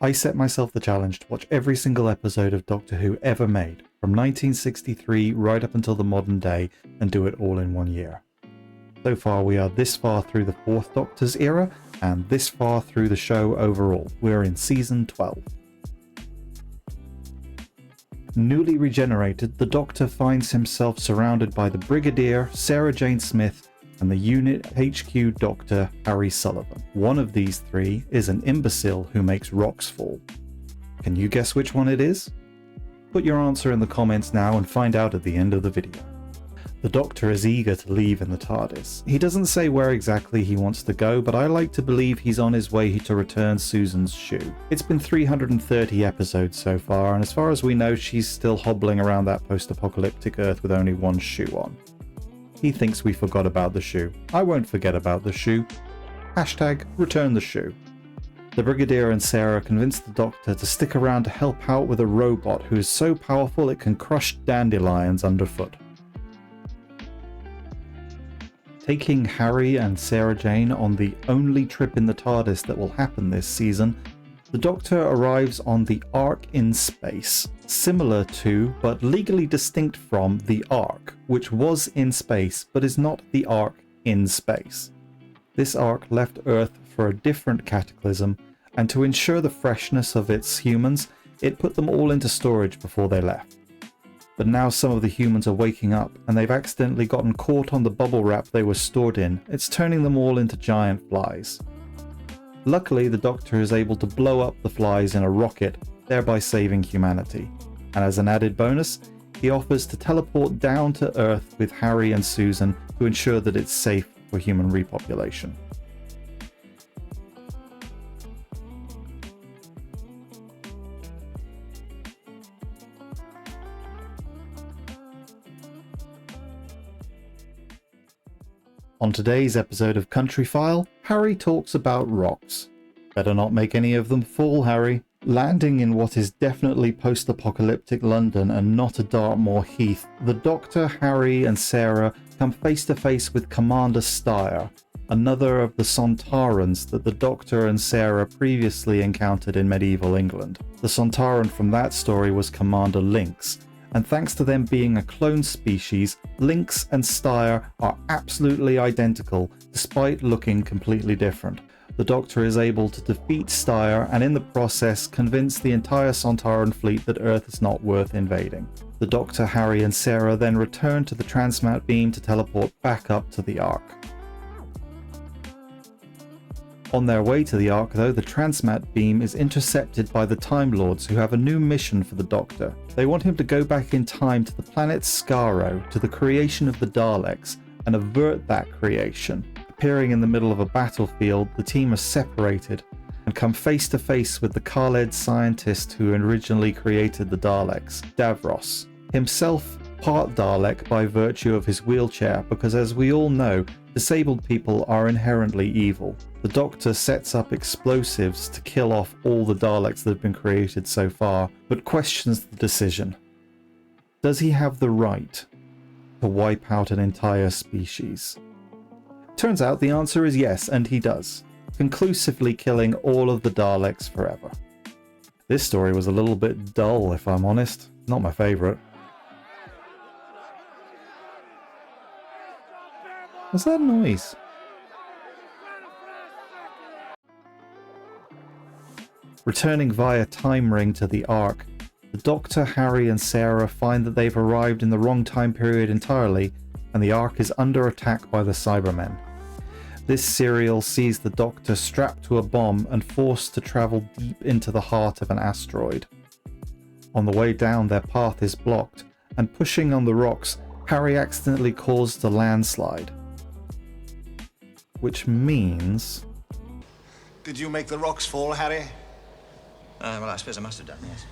I set myself the challenge to watch every single episode of Doctor Who ever made, from 1963 right up until the modern day, and do it all in 1 year. So far we are this far through the 4th Doctor's era, and this far through the show overall. We're in season 12. Newly regenerated, the Doctor finds himself surrounded by the Brigadier, Sarah Jane Smith, and the Unit HQ Doctor, Harry Sullivan. One of these three is an imbecile who makes rocks fall. Can you guess which one it is? Put your answer in the comments now and find out at the end of the video. The Doctor is eager to leave in the TARDIS. He doesn't say where exactly he wants to go, but I like to believe he's on his way to return Susan's shoe. It's been 330 episodes so far, and as far as we know, she's still hobbling around that post-apocalyptic Earth with only one shoe on. He thinks we forgot about the shoe. I won't forget about the shoe. Hashtag return the shoe. The Brigadier and Sarah convince the Doctor to stick around to help out with a robot who is so powerful it can crush dandelions underfoot. Taking Harry and Sarah Jane on the only trip in the TARDIS that will happen this season, the Doctor arrives on the Ark in space, similar to, but legally distinct from, the Ark, which was in space, but is not the Ark in space. This Ark left Earth for a different cataclysm, and to ensure the freshness of its humans, it put them all into storage before they left. But now some of the humans are waking up, and they've accidentally gotten caught on the bubble wrap they were stored in. It's turning them all into giant flies. Luckily, the Doctor is able to blow up the flies in a rocket, thereby saving humanity. And as an added bonus, he offers to teleport down to Earth with Harry and Susan to ensure that it's safe for human repopulation. On today's episode of Country File, Harry talks about rocks. Better not make any of them fall, Harry. Landing in what is definitely post-apocalyptic London and not a Dartmoor Heath, the Doctor, Harry and Sarah come face to face with Commander Styre, another of the Sontarans that the Doctor and Sarah previously encountered in medieval England. The Sontaran from that story was Commander Lynx, and thanks to them being a clone species, Lynx and Styre are absolutely identical despite looking completely different. The Doctor is able to defeat Styre and in the process convince the entire Sontaran fleet that Earth is not worth invading. The Doctor, Harry and Sarah then return to the transmat beam to teleport back up to the Ark. On their way to the Ark though, the transmat beam is intercepted by the Time Lords who have a new mission for the Doctor. They want him to go back in time to the planet Skaro, to the creation of the Daleks, and avert that creation. Appearing in the middle of a battlefield, the team are separated and come face to face with the Khaled scientist who originally created the Daleks, Davros. Himself part Dalek by virtue of his wheelchair, because as we all know, disabled people are inherently evil. The Doctor sets up explosives to kill off all the Daleks that have been created so far, but questions the decision. Does he have the right to wipe out an entire species? Turns out the answer is yes, and he does, conclusively killing all of the Daleks forever. This story was a little bit dull, if I'm honest. Not my favourite. What's that noise? Returning via time ring to the Ark, the Doctor, Harry and Sarah find that they've arrived in the wrong time period entirely, and the Ark is under attack by the Cybermen. This serial sees the Doctor strapped to a bomb and forced to travel deep into the heart of an asteroid. On the way down, their path is blocked, and pushing on the rocks, Harry accidentally caused a landslide. Which means... Did you make the rocks fall, Harry? Well, I suppose I must have done, yes.